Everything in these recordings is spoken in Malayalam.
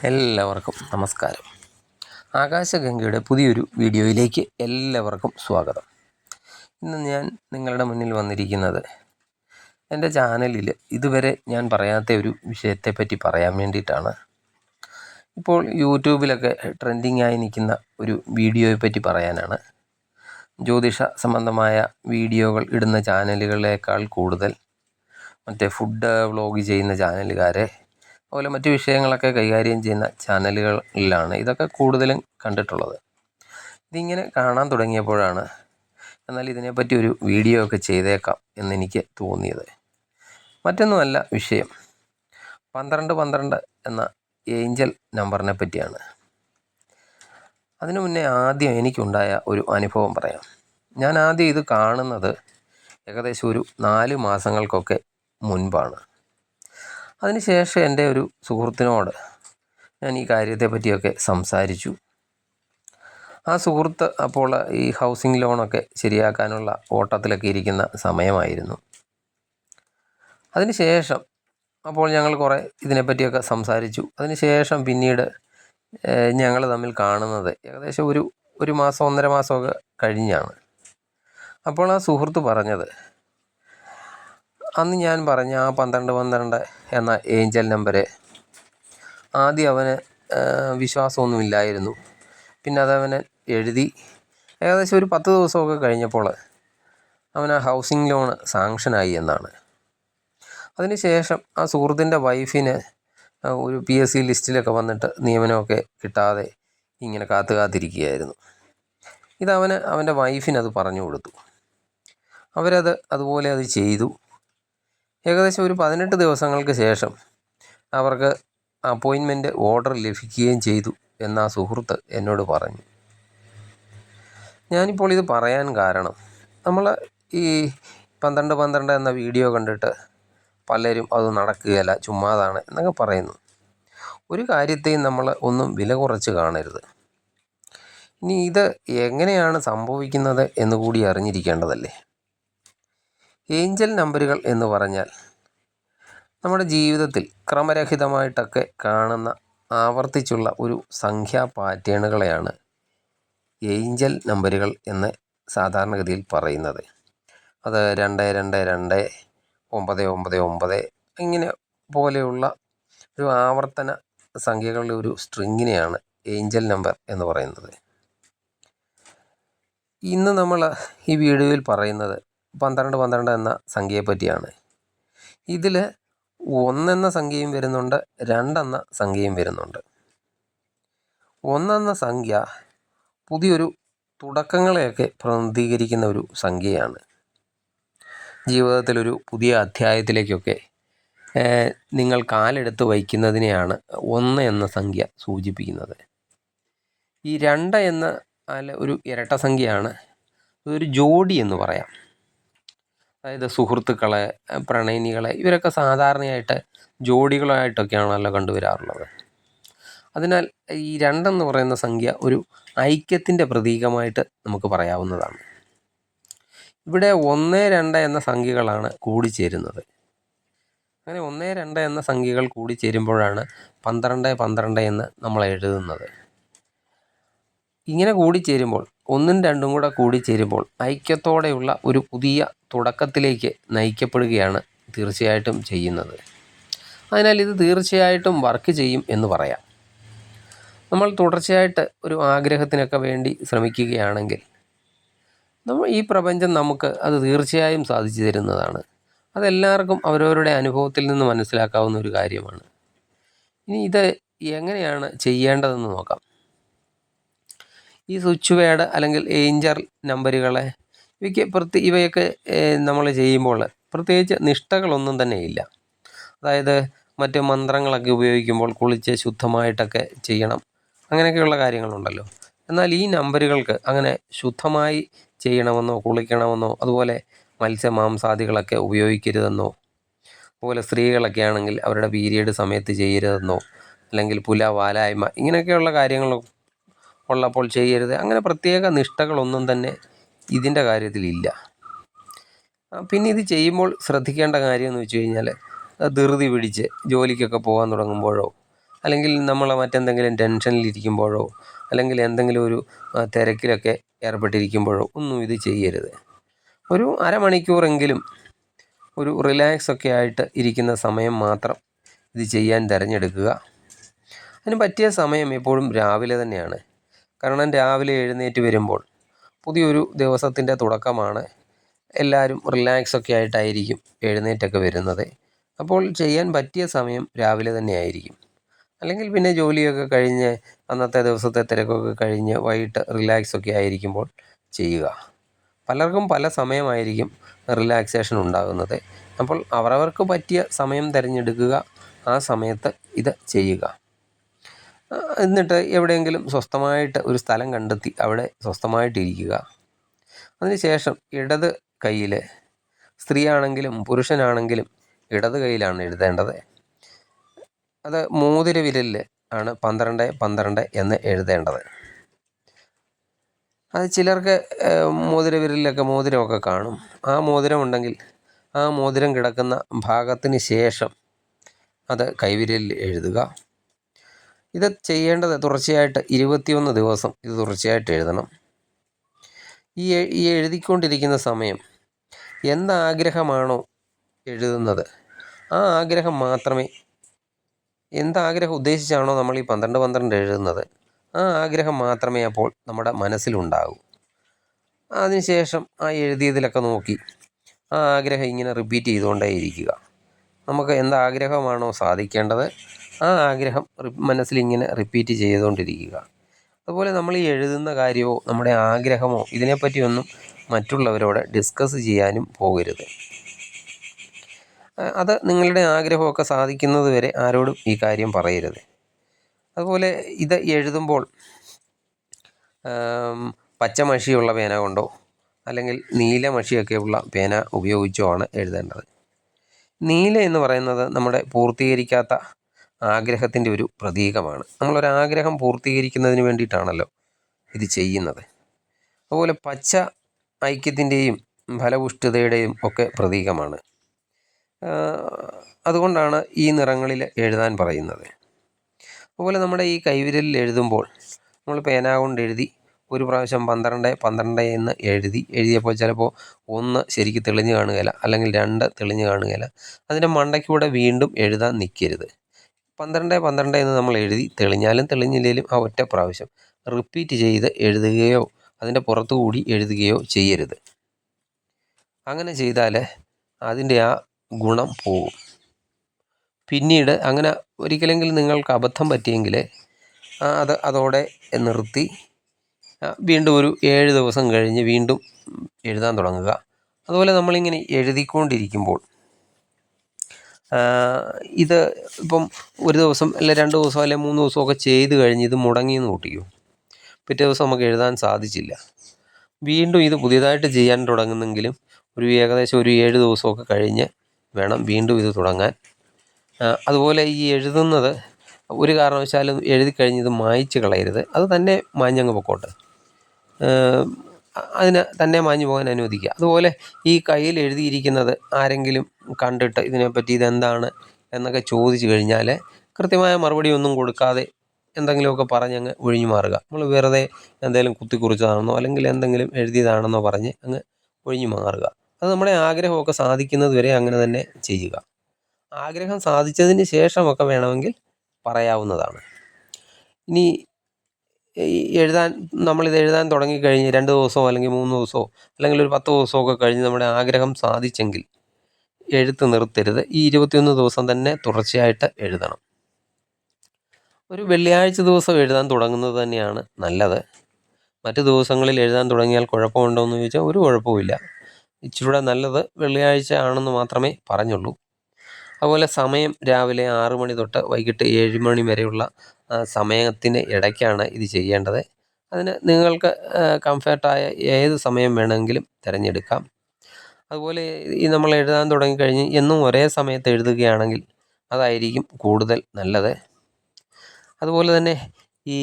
എല്ലാവർക്കും നമസ്കാരം. ആകാശഗംഗയുടെ പുതിയൊരു വീഡിയോയിലേക്ക് എല്ലാവർക്കും സ്വാഗതം. ഇന്ന് ഞാൻ നിങ്ങളുടെ മുന്നിൽ വന്നിരിക്കുന്നത് എൻ്റെ ചാനലിൽ ഇതുവരെ ഞാൻ പറയാത്ത ഒരു വിഷയത്തെപ്പറ്റി പറയാൻ വേണ്ടിയിട്ടാണ്. ഇപ്പോൾ യൂട്യൂബിലൊക്കെ ട്രെൻഡിങ് ആയി നിൽക്കുന്ന ഒരു വീഡിയോയെപ്പറ്റി പറയാനാണ്. ജ്യോതിഷ സംബന്ധമായ വീഡിയോകൾ ഇടുന്ന ചാനലുകളേക്കാൾ കൂടുതൽ മറ്റേ ഫുഡ് വ്ളോഗ് ചെയ്യുന്ന ചാനലുകാരെ അതുപോലെ മറ്റു വിഷയങ്ങളൊക്കെ കൈകാര്യം ചെയ്യുന്ന ചാനലുകളിലാണ് ഇതൊക്കെ കൂടുതലും കണ്ടിട്ടുള്ളത്. ഇതിങ്ങനെ കാണാൻ തുടങ്ങിയപ്പോഴാണ് എന്നാൽ ഇതിനെപ്പറ്റി ഒരു വീഡിയോ ഒക്കെ ചെയ്തേക്കാം എന്നെനിക്ക് തോന്നിയത്. മറ്റൊന്നുമല്ല വിഷയം, 1212 എന്ന ഏഞ്ചൽ നമ്പറിനെ പറ്റിയാണ്. അതിനു മുന്നേ ആദ്യം എനിക്കുണ്ടായ ഒരു അനുഭവം പറയാം. ഞാൻ ആദ്യം ഇത് കാണുന്നത് ഏകദേശം ഒരു 4 മാസങ്ങൾക്കൊക്കെ മുൻപാണ്. അതിനുശേഷം എൻ്റെ ഒരു സുഹൃത്തിനോട് ഞാൻ ഈ കാര്യത്തെ പറ്റിയൊക്കെ സംസാരിച്ചു. ആ സുഹൃത്ത് അപ്പോൾ ഈ ഹൗസിംഗ് ലോണൊക്കെ ശരിയാക്കാനുള്ള ഓട്ടത്തിലൊക്കെ ഇരിക്കുന്ന സമയമായിരുന്നു. അതിനുശേഷം അപ്പോൾ ഞങ്ങൾ കുറേ ഇതിനെപ്പറ്റിയൊക്കെ സംസാരിച്ചു. അതിനുശേഷം പിന്നീട് ഞങ്ങൾ തമ്മിൽ കാണുന്നത് ഏകദേശം ഒരു മാസം 1.5 മാസമൊക്കെ കഴിഞ്ഞാണ്. അപ്പോൾ ആ സുഹൃത്ത് പറഞ്ഞത്, അന്ന് ഞാൻ പറഞ്ഞ ആ 1212 എന്ന ഏഞ്ചൽ നമ്പർ ആദ്യം അവന് വിശ്വാസമൊന്നുമില്ലായിരുന്നു. പിന്നെ അതവന് എഴുതി ഏകദേശം ഒരു 10 ദിവസമൊക്കെ കഴിഞ്ഞപ്പോൾ അവന് ഹൗസിംഗ് ലോൺ സാങ്ഷനായി എന്നാണ്. അതിനുശേഷം ആ സുഹൃത്തിൻ്റെ വൈഫിന് ഒരു PSC ലിസ്റ്റിലൊക്കെ വന്നിട്ട് നിയമനമൊക്കെ കിട്ടാതെ ഇങ്ങനെ കാത്തിരിക്കുകയായിരുന്നു. ഇതവന് അവൻ്റെ വൈഫിനത് പറഞ്ഞു കൊടുത്തു. അവരത് അതുപോലെ അത് ചെയ്തു. ഏകദേശം ഒരു 18 ദിവസങ്ങൾക്ക് ശേഷം അവർക്ക് അപ്പോയിൻമെൻറ്റ് ഓർഡർ ലഭിക്കുകയും ചെയ്തു എന്ന് ആ സുഹൃത്ത് എന്നോട് പറഞ്ഞു. ഞാനിപ്പോൾ ഇത് പറയാൻ കാരണം, നമ്മൾ ഈ 1212 എന്ന വീഡിയോ കണ്ടിട്ട് പലരും അത് നടക്കുകയില്ല, ചുമ്മാതാണ് എന്നൊക്കെ പറയുന്നു. ഒരു കാര്യത്തെയും നമ്മൾ ഒന്നും വില കുറച്ച് കാണരുത്. ഇനി ഇത് എങ്ങനെയാണ് സംഭവിക്കുന്നത് എന്ന് കൂടി അറിഞ്ഞിരിക്കേണ്ടതല്ലേ. ഏഞ്ചൽ നമ്പറുകൾ എന്ന് പറഞ്ഞാൽ നമ്മുടെ ജീവിതത്തിൽ ക്രമരഹിതമായിട്ടൊക്കെ കാണുന്ന ആവർത്തിച്ചുള്ള ഒരു സംഖ്യാ പാറ്റേണുകളെയാണ് ഏഞ്ചൽ നമ്പറുകൾ എന്ന് സാധാരണഗതിയിൽ പറയുന്നത്. അത് 222, 999 ഇങ്ങനെ പോലെയുള്ള ഒരു ആവർത്തന സംഖ്യകളുടെ ഒരു സ്ട്രിങ്ങിനെയാണ് ഏഞ്ചൽ നമ്പർ എന്ന് പറയുന്നത്. ഇന്ന് നമ്മൾ ഈ വീഡിയോയിൽ പറയുന്നത് 1212 എന്ന സംഖ്യയെ പറ്റിയാണ്. ഇതിൽ 1 എന്ന സംഖ്യയും വരുന്നുണ്ട്, 2 എന്ന സംഖ്യയും വരുന്നുണ്ട്. 1 എന്ന സംഖ്യ പുതിയൊരു തുടക്കങ്ങളെയൊക്കെ പ്രതിനിധീകരിക്കുന്ന ഒരു സംഖ്യയാണ്. ജീവിതത്തിലൊരു പുതിയ അധ്യായത്തിലേക്കൊക്കെ നിങ്ങൾ കാലെടുത്ത് വയ്ക്കുന്നതിനെയാണ് 1 എന്ന സംഖ്യ സൂചിപ്പിക്കുന്നത്. ഈ 2 എന്ന ഒരു ഇരട്ട സംഖ്യയാണ്. ഇതൊരു ജോഡി എന്ന് പറയാം. അതായത് സുഹൃത്തുക്കളെ, പ്രണയിനികളെ ഇവരൊക്കെ സാധാരണയായിട്ട് ജോഡികളായിട്ടൊക്കെയാണല്ലോ കണ്ടുവരാറുള്ളത്. അതിനാൽ ഈ 2 എന്ന് പറയുന്ന സംഖ്യ ഒരു ഐക്യത്തിൻ്റെ പ്രതീകമായിട്ട് നമുക്ക് പറയാവുന്നതാണ്. ഇവിടെ 1, 2 എന്ന സംഖ്യകളാണ് കൂടിച്ചേരുന്നത്. അങ്ങനെ 1, 2 എന്ന സംഖ്യകൾ കൂടിച്ചേരുമ്പോഴാണ് 12, 12 എന്ന് നമ്മൾ എഴുതുന്നത്. ഇങ്ങനെ കൂടിച്ചേരുമ്പോൾ 1ഉം 2ഉം കൂടെ കൂടിച്ചേരുമ്പോൾ ഐക്യത്തോടെയുള്ള ഒരു പുതിയ തുടക്കത്തിലേക്ക് നയിക്കപ്പെടുകയാണ് തീർച്ചയായിട്ടും ചെയ്യുന്നത്. അതിനാൽ ഇത് തീർച്ചയായിട്ടും വർക്ക് ചെയ്യും എന്ന് പറയാം. നമ്മൾ തുടർച്ചയായിട്ട് ഒരു ആഗ്രഹത്തിനൊക്കെ വേണ്ടി ശ്രമിക്കുകയാണെങ്കിൽ ഈ പ്രപഞ്ചം നമുക്ക് അത് തീർച്ചയായും സാധിച്ചു തരുന്നതാണ്. അതെല്ലാവർക്കും അവരവരുടെ അനുഭവത്തിൽ നിന്ന് മനസ്സിലാക്കാവുന്ന ഒരു കാര്യമാണ്. ഇനി ഇത് എങ്ങനെയാണ് ചെയ്യേണ്ടതെന്ന് നോക്കാം. ഈ സ്വിച്ച് വേർഡ് അല്ലെങ്കിൽ ഏഞ്ചൽ നമ്പറുകളെ ഇവയൊക്കെ നമ്മൾ ചെയ്യുമ്പോൾ പ്രത്യേകിച്ച് നിഷ്ഠകളൊന്നും തന്നെ ഇല്ല. അതായത് മറ്റ് മന്ത്രങ്ങളൊക്കെ ഉപയോഗിക്കുമ്പോൾ കുളിച്ച് ശുദ്ധമായിട്ടൊക്കെ ചെയ്യണം, അങ്ങനെയൊക്കെയുള്ള കാര്യങ്ങളുണ്ടല്ലോ. എന്നാൽ ഈ നമ്പറുകൾക്ക് അങ്ങനെ ശുദ്ധമായി ചെയ്യണമെന്നോ കുളിക്കണമെന്നോ അതുപോലെ മത്സ്യമാംസാദികളൊക്കെ ഉപയോഗിക്കരുതെന്നോ, അതുപോലെ സ്ത്രീകളൊക്കെ ആണെങ്കിൽ അവരുടെ പീരിയഡ് സമയത്ത് ചെയ്യരുതെന്നോ, അല്ലെങ്കിൽ വാലായ്മ ഇങ്ങനെയൊക്കെയുള്ള കാര്യങ്ങൾ ഉള്ളപ്പോൾ ചെയ്യരുത്, അങ്ങനെ പ്രത്യേക നിഷ്ഠകളൊന്നും തന്നെ ഇതിൻ്റെ കാര്യത്തിലില്ല. പിന്നെ ഇത് ചെയ്യുമ്പോൾ ശ്രദ്ധിക്കേണ്ട കാര്യം എന്ന് വെച്ച് കഴിഞ്ഞാൽ ധൃതി പിടിച്ച് ജോലിക്കൊക്കെ പോകാൻ തുടങ്ങുമ്പോഴോ അല്ലെങ്കിൽ നമ്മൾ മറ്റെന്തെങ്കിലും ടെൻഷനിലിരിക്കുമ്പോഴോ അല്ലെങ്കിൽ എന്തെങ്കിലും ഒരു തിരക്കിലൊക്കെ ഏർപ്പെട്ടിരിക്കുമ്പോഴോ ഒന്നും ഇത് ചെയ്യരുത്. ഒരു അരമണിക്കൂറെങ്കിലും ഒരു റിലാക്സൊക്കെ ആയിട്ട് ഇരിക്കുന്ന സമയം മാത്രം ഇത് ചെയ്യാൻ തിരഞ്ഞെടുക്കുക. അതിന് പറ്റിയ സമയം എപ്പോഴും രാവിലെ തന്നെയാണ്. കാരണം രാവിലെ എഴുന്നേറ്റ് വരുമ്പോൾ പുതിയൊരു ദിവസത്തിൻ്റെ തുടക്കമാണ്. എല്ലാവരും റിലാക്സൊക്കെ ആയിട്ടായിരിക്കും എഴുന്നേറ്റൊക്കെ വരുന്നത്. അപ്പോൾ ചെയ്യാൻ പറ്റിയ സമയം രാവിലെ തന്നെ ആയിരിക്കും. അല്ലെങ്കിൽ പിന്നെ ജോലിയൊക്കെ കഴിഞ്ഞ് അന്നത്തെ ദിവസത്തെ തിരക്കൊക്കെ കഴിഞ്ഞ് വൈകിട്ട് റിലാക്സൊക്കെ ആയിരിക്കുമ്പോൾ ചെയ്യുക. പലർക്കും പല സമയമായിരിക്കും റിലാക്സേഷൻ ഉണ്ടാകുന്നത്. അപ്പോൾ അവരവർക്ക് പറ്റിയ സമയം തിരഞ്ഞെടുക്കുക, ആ സമയത്ത് ഇത് ചെയ്യുക. എന്നിട്ട് എവിടെയെങ്കിലും സ്വസ്ഥമായിട്ട് ഒരു സ്ഥലം കണ്ടെത്തി അവിടെ സ്വസ്ഥമായിട്ടിരിക്കുക. അതിനുശേഷം ഇടത് കയ്യിൽ, സ്ത്രീയാണെങ്കിലും പുരുഷനാണെങ്കിലും ഇടത് കയ്യിലാണ് എഴുതേണ്ടത്. അത് മോതിര വിരലിൽ ആണ് 12-12 എന്ന് എഴുതേണ്ടത്. അത് ചിലർക്ക് മോതിര വിരലിലൊക്കെ മോതിരമൊക്കെ കാണും. ആ മോതിരം ഉണ്ടെങ്കിൽ ആ മോതിരം കിടക്കുന്ന ഭാഗത്തിന് ശേഷം അത് കൈവിരലിൽ എഴുതുക. ഇത് ചെയ്യേണ്ടത് തുടർച്ചയായിട്ട് 21 ദിവസം ഇത് തുടർച്ചയായിട്ട് എഴുതണം. ഈ എഴുതിക്കൊണ്ടിരിക്കുന്ന സമയം എന്താഗ്രഹമാണോ എഴുതുന്നത് ആ ആഗ്രഹം മാത്രമേ, എന്താഗ്രഹം ഉദ്ദേശിച്ചാണോ നമ്മൾ ഈ 12-12 എഴുതുന്നത് ആ ആഗ്രഹം മാത്രമേ അപ്പോൾ നമ്മുടെ മനസ്സിലുണ്ടാകൂ. അതിനുശേഷം ആ എഴുതിയതിലൊക്കെ നോക്കി ആ ആഗ്രഹം ഇങ്ങനെ റിപ്പീറ്റ് ചെയ്തുകൊണ്ടേയിരിക്കുക. നമുക്ക് എന്താഗ്രഹമാണോ സാധിക്കേണ്ടത് ആ ആഗ്രഹം മനസ്സിലിങ്ങനെ റിപ്പീറ്റ് ചെയ്തുകൊണ്ടിരിക്കുക. അതുപോലെ നമ്മൾ ഈ എഴുതുന്ന കാര്യമോ നമ്മുടെ ആഗ്രഹമോ ഇതിനെപ്പറ്റിയൊന്നും മറ്റുള്ളവരോട് ഡിസ്കസ് ചെയ്യാനും പോകരുത്. അത് നിങ്ങളുടെ ആഗ്രഹമൊക്കെ സാധിക്കുന്നത് വരെ ആരോടും ഈ കാര്യം പറയരുത്. അതുപോലെ ഇത് എഴുതുമ്പോൾ പച്ച മഷിയുള്ള പേന കൊണ്ടോ അല്ലെങ്കിൽ നീല മഷിയൊക്കെയുള്ള പേന ഉപയോഗിച്ചോ ആണ് എഴുതേണ്ടത്. നീല എന്ന് പറയുന്നത് നമ്മുടെ പൂർത്തീകരിക്കാത്ത ആഗ്രഹത്തിൻ്റെ ഒരു പ്രതീകമാണ്. നമ്മളൊരാഗ്രഹം പൂർത്തീകരിക്കുന്നതിന് വേണ്ടിയിട്ടാണല്ലോ ഇത് ചെയ്യുന്നത്. അതുപോലെ പച്ച ഐക്യത്തിൻ്റെയും ഫലപുഷ്ടിതയുടെയും ഒക്കെ പ്രതീകമാണ്. അതുകൊണ്ടാണ് ഈ നിറങ്ങളിൽ എഴുതാൻ പറയുന്നത്. അതുപോലെ നമ്മുടെ ഈ കൈവിരലിൽ എഴുതുമ്പോൾ നമ്മൾ പേന കൊണ്ട് എഴുതി ഒരു പ്രാവശ്യം 12-12 എന്ന് എഴുതിയപ്പോൾ ചിലപ്പോൾ 1 ശരിക്ക് തെളിഞ്ഞ് കാണുകയില്ല, അല്ലെങ്കിൽ 2 തെളിഞ്ഞ് കാണുകയില്ല. അതിൻ്റെ മണ്ടയ്ക്കൂടെ വീണ്ടും എഴുതാൻ നിൽക്കരുത്. 12-12 എന്ന് നമ്മൾ എഴുതി തെളിഞ്ഞാലും തെളിഞ്ഞില്ലെങ്കിലും ആ ഒറ്റ പ്രാവശ്യം റിപ്പീറ്റ് ചെയ്ത് എഴുതുകയോ അതിൻ്റെ പുറത്തുകൂടി എഴുതുകയോ ചെയ്യരുത്. അങ്ങനെ ചെയ്താൽ അതിൻ്റെ ആ ഗുണം പോകും. പിന്നീട് അങ്ങനെ ഒരിക്കലെങ്കിലും നിങ്ങൾക്ക് അബദ്ധം പറ്റിയെങ്കിൽ അതോടെ നിർത്തി വീണ്ടും ഒരു 7 ദിവസം കഴിഞ്ഞ് വീണ്ടും എഴുതാൻ തുടങ്ങുക. അതുപോലെ നമ്മളിങ്ങനെ എഴുതിക്കൊണ്ടിരിക്കുമ്പോൾ ഇത് ഇപ്പം ഒരു ദിവസം അല്ലെ 2 ദിവസം അല്ലെ 3 ദിവസമൊക്കെ ചെയ്ത് കഴിഞ്ഞ് ഇത് മുടങ്ങിയെന്ന് കൂട്ടിക്കോ, പിറ്റേ ദിവസം നമുക്ക് എഴുതാൻ സാധിച്ചില്ല. വീണ്ടും ഇത് പുതിയതായിട്ട് ചെയ്യാൻ തുടങ്ങുന്നെങ്കിലും ഏകദേശം ഒരു 7 ദിവസമൊക്കെ കഴിഞ്ഞ് വേണം വീണ്ടും ഇത് തുടങ്ങാൻ. അതുപോലെ ഈ എഴുതുന്നത് ഒരു കാരണവശാലും എഴുതി കഴിഞ്ഞ് ഇത് മായ്ച്ച് കളയരുത്. അത് തന്നെ മാഞ്ഞങ്ങ് പൊക്കോട്ടെ, അതിന് തന്നെ മാഞ്ഞു പോകാൻ അനുവദിക്കുക. അതുപോലെ ഈ കയ്യിൽ എഴുതിയിരിക്കുന്നത് ആരെങ്കിലും കണ്ടിട്ട് ഇതിനെപ്പറ്റി ഇതെന്താണ് എന്നൊക്കെ ചോദിച്ചു കഴിഞ്ഞാൽ കൃത്യമായ മറുപടി ഒന്നും കൊടുക്കാതെ എന്തെങ്കിലുമൊക്കെ പറഞ്ഞങ്ങ് ഒഴിഞ്ഞു മാറുക. നമ്മൾ വെറുതെ എന്തെങ്കിലും കുത്തിക്കുറിച്ചതാണെന്നോ അല്ലെങ്കിൽ എന്തെങ്കിലും എഴുതിയതാണെന്നോ പറഞ്ഞ് അങ്ങ് ഒഴിഞ്ഞു മാറുക. അത് നമ്മുടെ ആഗ്രഹമൊക്കെ സാധിക്കുന്നത് വരെ അങ്ങനെ തന്നെ ചെയ്യുക. ആഗ്രഹം സാധിച്ചതിന് ശേഷമൊക്കെ വേണമെങ്കിൽ പറയാവുന്നതാണ്. ഇനി നമ്മളിത് എഴുതാൻ തുടങ്ങിക്കഴിഞ്ഞ് 2 ദിവസമോ അല്ലെങ്കിൽ 3 ദിവസമോ അല്ലെങ്കിൽ ഒരു 10 ദിവസമൊക്കെ കഴിഞ്ഞ് നമ്മുടെ ആഗ്രഹം സാധിച്ചെങ്കിൽ എഴുത്ത് നിർത്തരുത്. ഈ 21 ദിവസം തന്നെ തുടർച്ചയായിട്ട് എഴുതണം. ഒരു വെള്ളിയാഴ്ച ദിവസം എഴുതാൻ തുടങ്ങുന്നത് തന്നെയാണ് നല്ലത്. മറ്റ് ദിവസങ്ങളിൽ എഴുതാൻ തുടങ്ങിയാൽ കുഴപ്പമുണ്ടോ എന്ന് ചോദിച്ചാൽ ഒരു കുഴപ്പമില്ല. ഇച്ചിരൂടെ നല്ലത് വെള്ളിയാഴ്ച ആണെന്ന് മാത്രമേ പറഞ്ഞുള്ളൂ. അതുപോലെ സമയം രാവിലെ 6 മണി തൊട്ട് വൈകിട്ട് 7 മണി വരെയുള്ള സമയത്തിന് ഇടയ്ക്കാണ് ഇത് ചെയ്യേണ്ടത്. അതിന് നിങ്ങൾക്ക് കംഫർട്ടായ ഏത് സമയം വേണമെങ്കിലും തിരഞ്ഞെടുക്കാം. അതുപോലെ ഈ നമ്മൾ എഴുതാൻ തുടങ്ങിക്കഴിഞ്ഞ് എന്നും ഒരേ സമയത്ത് എഴുതുകയാണെങ്കിൽ അതായിരിക്കും കൂടുതൽ നല്ലത്. അതുപോലെ തന്നെ ഈ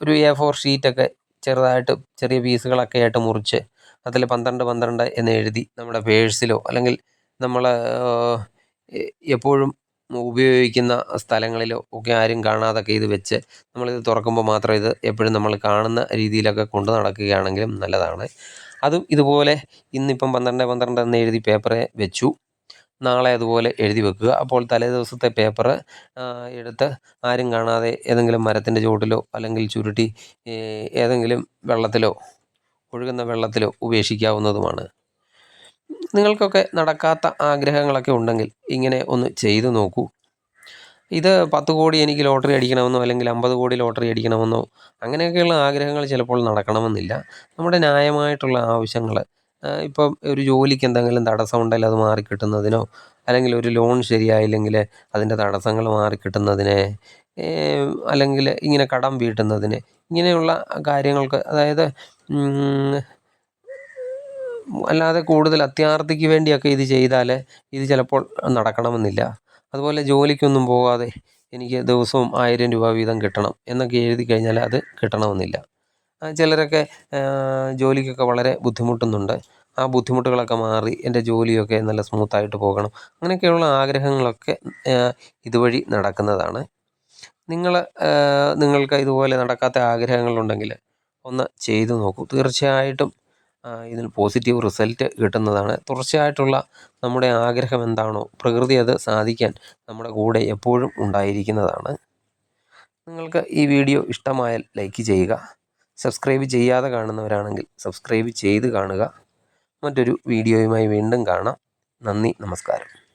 ഒരു A4 ഷീറ്റൊക്കെ ചെറുതായിട്ട് ചെറിയ പീസുകളൊക്കെ ആയിട്ട് മുറിച്ച് അതിൽ 12-12 എന്ന് എഴുതി നമ്മുടെ പേഴ്സിലോ അല്ലെങ്കിൽ നമ്മൾ എപ്പോഴും ഉപയോഗിക്കുന്ന സ്ഥലങ്ങളിലോ ഒക്കെ ആരും കാണാതൊക്കെ ഇത് വെച്ച് നമ്മളിത് തുറക്കുമ്പോൾ മാത്രം ഇത് എപ്പോഴും നമ്മൾ കാണുന്ന രീതിയിലൊക്കെ കൊണ്ട് നടക്കുകയാണെങ്കിലും നല്ലതാണ്. അതും ഇതുപോലെ ഇന്നിപ്പം 12 എന്ന് എഴുതി പേപ്പറെ വെച്ചു, നാളെ അതുപോലെ എഴുതി വെക്കുക. അപ്പോൾ തലേ ദിവസത്തെ പേപ്പറ് എടുത്ത് ആരും കാണാതെ ഏതെങ്കിലും മരത്തിൻ്റെ ചുവട്ടിലോ അല്ലെങ്കിൽ ചുരുട്ടി ഏതെങ്കിലും വെള്ളത്തിലോ, ഒഴുകുന്ന വെള്ളത്തിലോ ഉപേക്ഷിക്കാവുന്നതുമാണ്. നിങ്ങൾക്കൊക്കെ നടക്കാത്ത ആഗ്രഹങ്ങളൊക്കെ ഉണ്ടെങ്കിൽ ഇങ്ങനെ ഒന്ന് ചെയ്തു നോക്കൂ. ഇത് 10 കോടി എനിക്ക് ലോട്ടറി അടിക്കണമെന്നോ അല്ലെങ്കിൽ 50 കോടി ലോട്ടറി അടിക്കണമെന്നോ അങ്ങനെയൊക്കെയുള്ള ആഗ്രഹങ്ങൾ ചിലപ്പോൾ നടക്കണമെന്നില്ല. നമ്മുടെ ന്യായമായിട്ടുള്ള ആവശ്യങ്ങൾ, ഇപ്പം ഒരു ജോലിക്ക് എന്തെങ്കിലും തടസ്സമുണ്ടെങ്കിൽ അത് മാറിക്കിട്ടുന്നതിനോ, അല്ലെങ്കിൽ ഒരു ലോൺ ശരിയായില്ലെങ്കിൽ അതിൻ്റെ തടസ്സങ്ങൾ മാറിക്കിട്ടുന്നതിന്, അല്ലെങ്കിൽ ഇങ്ങനെ കടം വീട്ടുന്നതിന്, ഇങ്ങനെയുള്ള കാര്യങ്ങൾക്ക്, അതായത് അല്ലാതെ കൂടുതൽ അത്യാർത്തിക്ക് വേണ്ടിയൊക്കെ ഇത് ചെയ്താൽ ഇത് ചിലപ്പോൾ നടക്കണമെന്നില്ല. അതുപോലെ ജോലിക്കൊന്നും പോകാതെ എനിക്ക് ദിവസവും 1000 രൂപ വീതം കിട്ടണം എന്നൊക്കെ എഴുതി കഴിഞ്ഞാൽ അത് കിട്ടണമെന്നില്ല. ചിലരൊക്കെ ജോലിക്കൊക്കെ വളരെ ബുദ്ധിമുട്ടുന്നുണ്ട്. ആ ബുദ്ധിമുട്ടുകളൊക്കെ മാറി എൻ്റെ ജോലിയൊക്കെ നല്ല സ്മൂത്തായിട്ട് പോകണം, അങ്ങനെയൊക്കെയുള്ള ആഗ്രഹങ്ങളൊക്കെ ഇതുവഴി നടക്കുന്നതാണ്. നിങ്ങൾക്ക് ഇതുപോലെ നടക്കാത്ത ആഗ്രഹങ്ങളുണ്ടെങ്കിൽ ഒന്ന് ചെയ്തു നോക്കൂ. തീർച്ചയായിട്ടും ഇതിന് പോസിറ്റീവ് റിസൾട്ട് കിട്ടുന്നതാണ്. തുടർച്ചയായിട്ടുള്ള നമ്മുടെ ആഗ്രഹം എന്താണോ, പ്രകൃതി അത് സാധിക്കാൻ നമ്മുടെ കൂടെ എപ്പോഴും ഉണ്ടായിരിക്കുന്നതാണ്. നിങ്ങൾക്ക് ഈ വീഡിയോ ഇഷ്ടമായാൽ ലൈക്ക് ചെയ്യുക. സബ്സ്ക്രൈബ് ചെയ്യാതെ കാണുന്നവരാണെങ്കിൽ സബ്സ്ക്രൈബ് ചെയ്ത് കാണുക. മറ്റൊരു വീഡിയോയുമായി വീണ്ടും കാണാം. നന്ദി, നമസ്കാരം.